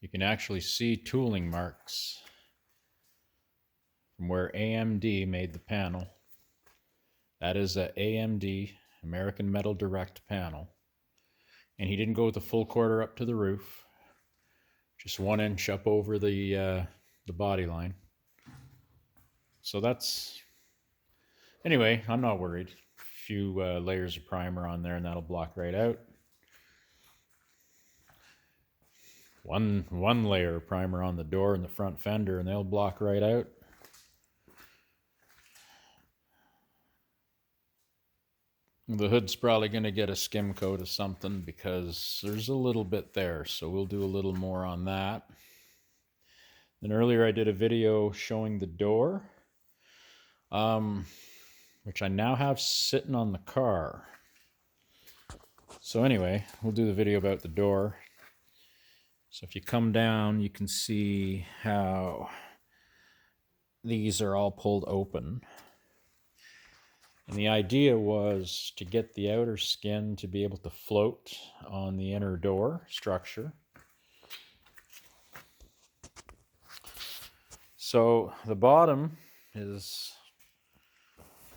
You can actually see tooling marks from where AMD made the panel. That is a AMD, American Metal Direct panel. And he didn't go with the full quarter up to the roof, just 1 inch up over the body line. So that's, anyway, I'm not worried. A few layers of primer on there and that'll block right out. One layer of primer on the door and the front fender and they'll block right out. The hood's probably going to get a skim coat of something because there's a little bit there, so we'll do a little more on that. Then earlier I did a video showing the door, which I now have sitting on the car. So anyway, we'll do the video about the door. So if you come down, you can see how these are all pulled open. And the idea was to get the outer skin to be able to float on the inner door structure. So the bottom is,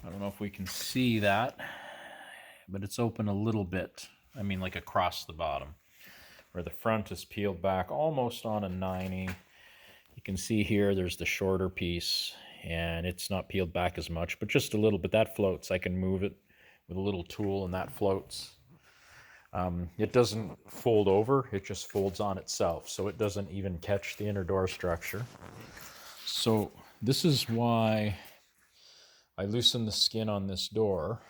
I don't know if we can see that, but it's open a little bit. I mean, like across the bottom, where the front is peeled back almost on a 90. You can see here there's the shorter piece. And it's not peeled back as much, but just a little bit. That floats. I can move it with a little tool and that floats. It doesn't fold over, it just folds on itself, so it doesn't even catch the inner door structure. So this is why I loosened the skin on this door.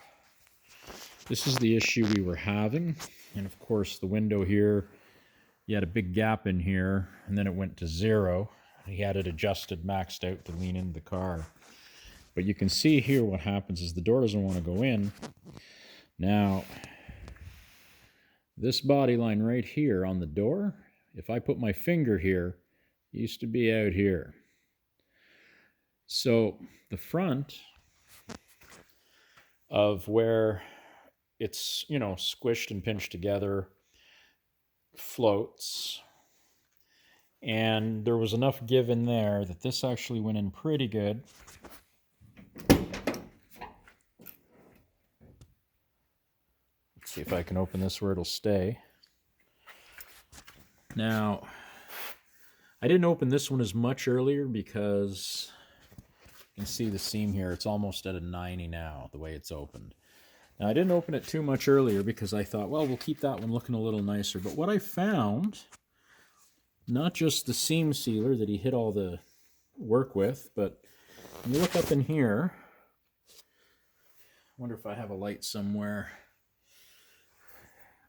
This is the issue we were having, and of course the window here, you had a big gap in here, and then it went to 0. He had it adjusted, maxed out to lean into the car. But you can see here what happens is the door doesn't want to go in. Now, this body line right here on the door, if I put my finger here, it used to be out here. So the front of where it's, you know, squished and pinched together floats. And there was enough give in there that this actually went in pretty good. Let's see if I can open this where it'll stay. Now, I didn't open this one as much earlier because you can see the seam here. It's almost at a 90 now, the way it's opened. Now, I didn't open it too much earlier because I thought, well, we'll keep that one looking a little nicer. But what I found, not just the seam sealer that he hit all the work with, but when you look up in here, I wonder if I have a light somewhere,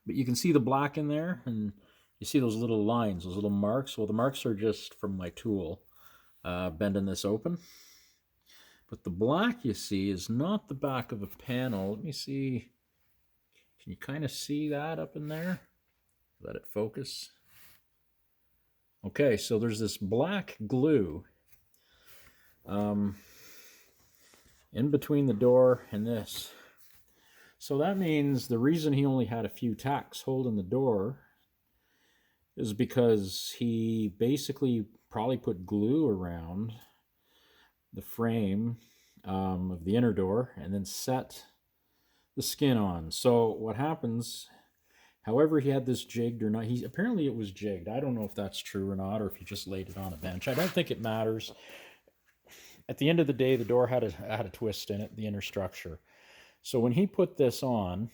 but you can see the black in there, and you see those little lines, those little marks. Well, the marks are just from my tool bending this open. But the black you see is not the back of a panel. Let me see. Can you kind of see that up in there? Let it focus. Okay, so there's this black glue in between the door and this. So that means the reason he only had a few tacks holding the door is because he basically probably put glue around the frame of the inner door and then set the skin on. So what happens, however he had this jigged or not, apparently it was jigged. I don't know if that's true or not, or if he just laid it on a bench. I don't think it matters. At the end of the day, the door had a twist in it, the inner structure. So when he put this on,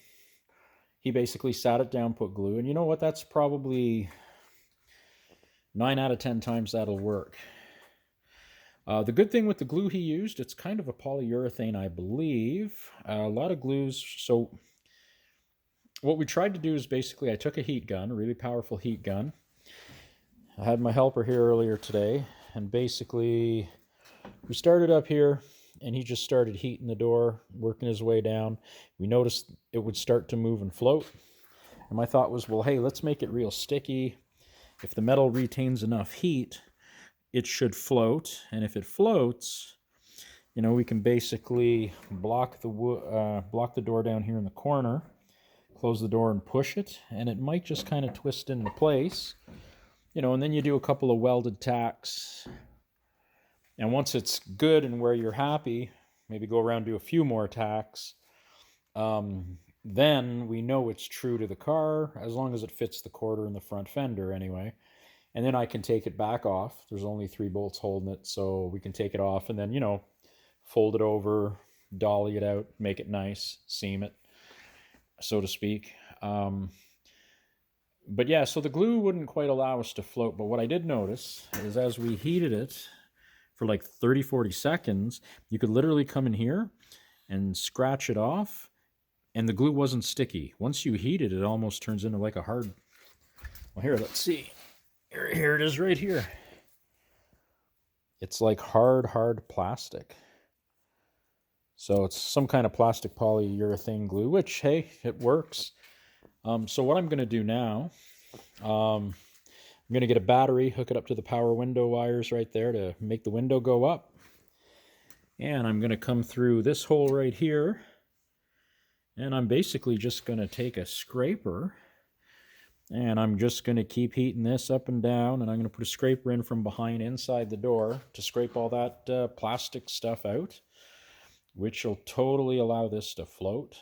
he basically sat it down, put glue, and you know what? That's probably 9 out of 10 times that'll work. The good thing with the glue he used, it's kind of a polyurethane, I believe. A lot of glues. So what we tried to do is basically I took a heat gun, a really powerful heat gun. I had my helper here earlier today, and basically we started up here, and he just started heating the door, working his way down. We noticed it would start to move and float. And my thought was, well, hey, let's make it real sticky. If the metal retains enough heat, it should float. And if it floats, you know, we can basically block the door down here in the corner, close the door and push it, and it might just kind of twist into place. and then you do a couple of welded tacks. And once it's good and where you're happy, maybe go around, do a few more tacks. Then we know it's true to the car, as long as it fits the quarter in the front fender anyway. And then I can take it back off. There's only 3 bolts holding it, so we can take it off and then, fold it over, dolly it out, make it nice, seam it, so to speak. But yeah, so the glue wouldn't quite allow us to float. But what I did notice is as we heated it for like 30, 40 seconds, you could literally come in here and scratch it off, and the glue wasn't sticky. Once you heat it, it almost turns into like a hard... Well, here, let's see. Here it is right here. It's like hard plastic. So it's some kind of plastic polyurethane glue, which, hey, it works. So what I'm going to do now, I'm going to get a battery, hook it up to the power window wires right there to make the window go up. And I'm going to come through this hole right here. And I'm basically just going to take a scraper, and I'm just going to keep heating this up and down, and I'm going to put a scraper in from behind inside the door to scrape all that plastic stuff out, which will totally allow this to float.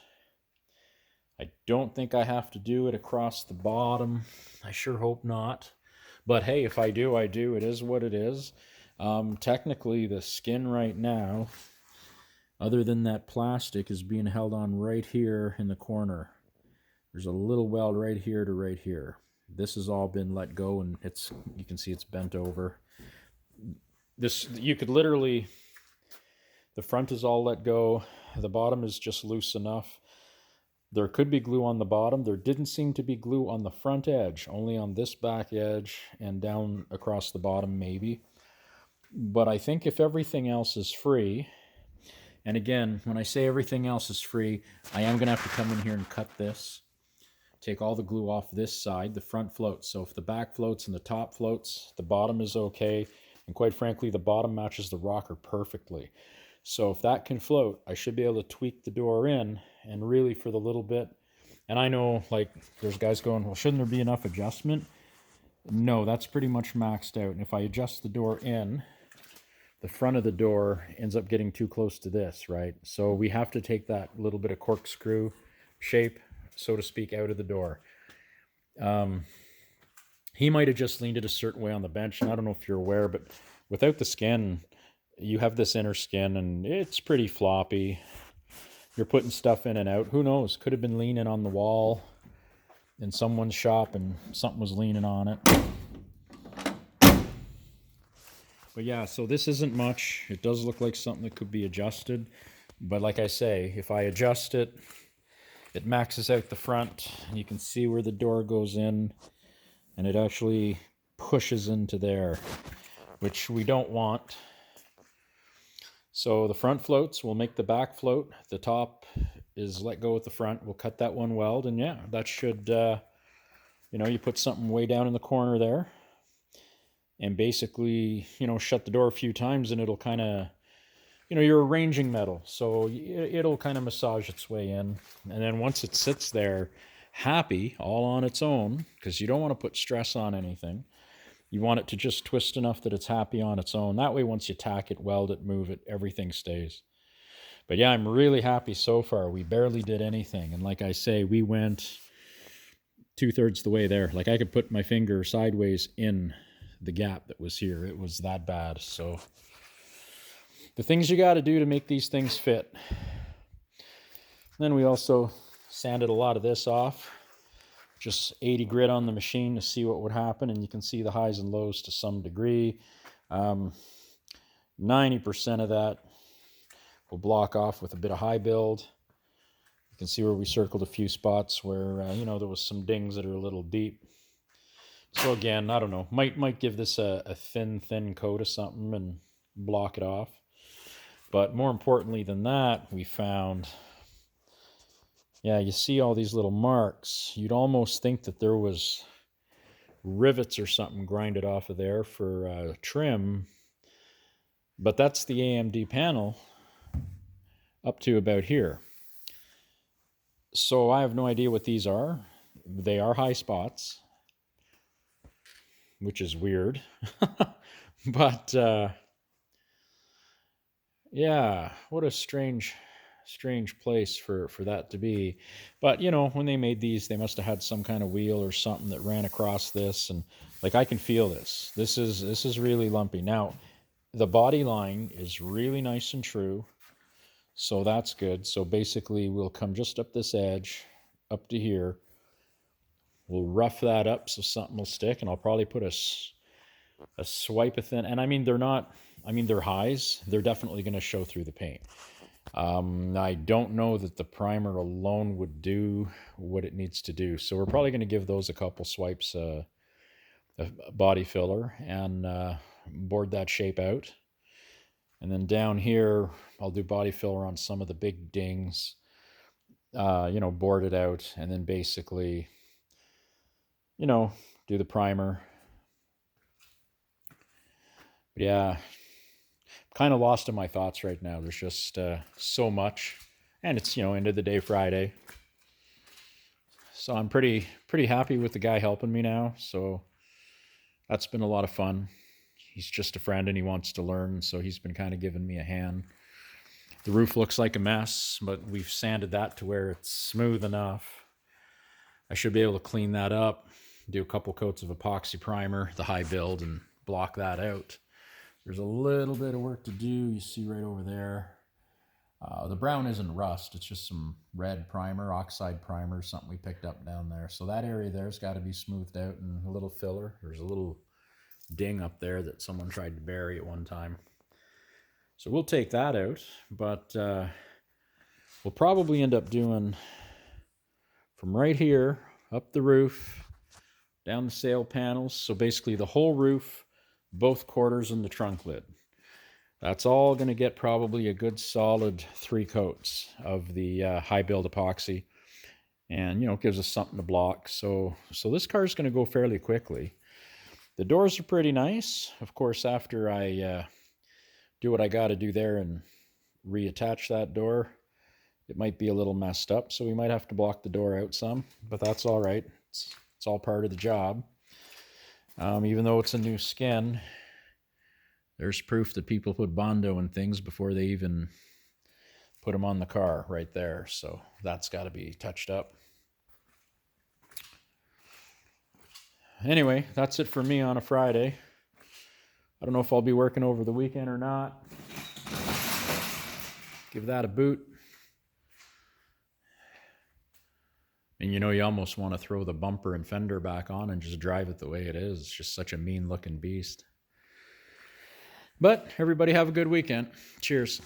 I don't think I have to do it across the bottom. I sure hope not. But hey, if I do, I do. It is what it is. Technically, the skin right now, other than that plastic, is being held on right here in the corner. There's a little weld right here to right here. This has all been let go, and you can see it's bent over. This, you could literally, the front is all let go. The bottom is just loose enough. There could be glue on the bottom. There didn't seem to be glue on the front edge, only on this back edge and down across the bottom maybe. But I think if everything else is free, and again, when I say everything else is free, I am going to have to come in here and cut this. Take all the glue off this side. The front floats. So if the back floats and the top floats, the bottom is okay. And quite frankly, the bottom matches the rocker perfectly. So if that can float, I should be able to tweak the door in, and really for the little bit. And I know, like, there's guys going, well, shouldn't there be enough adjustment? No, that's pretty much maxed out. And if I adjust the door in, the front of the door ends up getting too close to this, right? So we have to take that little bit of corkscrew shape, so to speak, out of the door. He might have just leaned it a certain way on the bench, and I don't know if you're aware, but without the skin, you have this inner skin, and it's pretty floppy. You're putting stuff in and out. Who knows? Could have been leaning on the wall in someone's shop, and something was leaning on it. But yeah, so this isn't much. It does look like something that could be adjusted. But like I say, if I adjust it, it maxes out the front. And you can see where the door goes in. And it actually pushes into there, which we don't want. So the front floats, we'll make the back float. The top is let go with the front. We'll cut that one weld. And yeah, that should, you put something way down in the corner there. And basically, shut the door a few times, and it'll kind of, you're arranging metal. So it'll kind of massage its way in. And then once it sits there happy, all on its own, because you don't want to put stress on anything. You want it to just twist enough that it's happy on its own. That way, once you tack it, weld it, move it, everything stays. But yeah, I'm really happy so far. We barely did anything. And like I say, we went 2/3 the way there. Like I could put my finger sideways in the gap that was here. It was that bad. So the things you got to do to make these things fit. Then we also sanded a lot of this off, just 80 grit on the machine to see what would happen, and you can see the highs and lows to some degree. 90% of that will block off with a bit of high build. You can see where we circled a few spots where there was some dings that are a little deep. So again, I don't know, might give this a thin coat of something and block it off. But more importantly than that, we found, you see all these little marks. You'd almost think that there was rivets or something grinded off of there for trim. But that's the AMD panel up to about here. So I have no idea what these are. They are high spots. which is weird. But yeah, what a strange place for that to be. But when they made these, they must have had some kind of wheel or something that ran across this, and like I can feel this. This is really lumpy. Now, the body line is really nice and true, so that's good. So basically, we'll come just up this edge, up to here. We'll rough that up so something will stick, and I'll probably put a swipe of thin. And I mean, they're highs. They're definitely going to show through the paint. I don't know that the primer alone would do what it needs to do. So we're probably going to give those a couple swipes of body filler and board that shape out. And then down here, I'll do body filler on some of the big dings, board it out, and then basically, do the primer. But yeah, kind of lost in my thoughts right now. There's just so much, and it's end of the day Friday, so I'm pretty happy with the guy helping me now. So that's been a lot of fun. He's just a friend and he wants to learn, so he's been kind of giving me a hand. The roof looks like a mess, but we've sanded that to where it's smooth enough. I should be able to clean that up, do a couple coats of epoxy primer, the high build, and block that out. There's a little bit of work to do. You see right over there. The brown isn't rust. It's just some red primer, oxide primer, something we picked up down there. So that area there's got to be smoothed out and a little filler. There's a little ding up there that someone tried to bury at one time. So we'll take that out. But we'll probably end up doing from right here, up the roof, down the sail panels. So basically the whole roof, both quarters, and the trunk lid. That's all going to get probably a good solid 3 coats of the high build epoxy, and it gives us something to block. So this car is going to go fairly quickly. The doors are pretty nice. Of course, after I do what I got to do there and reattach that door, it might be a little messed up, so we might have to block the door out some, but that's all right. It's all part of the job. Even though it's a new skin, there's proof that people put Bondo in things before they even put them on the car right there. So that's got to be touched up. Anyway, that's it for me on a Friday. I don't know if I'll be working over the weekend or not. Give that a boot. And you almost want to throw the bumper and fender back on and just drive it the way it is. It's just such a mean looking beast. But everybody have a good weekend. Cheers.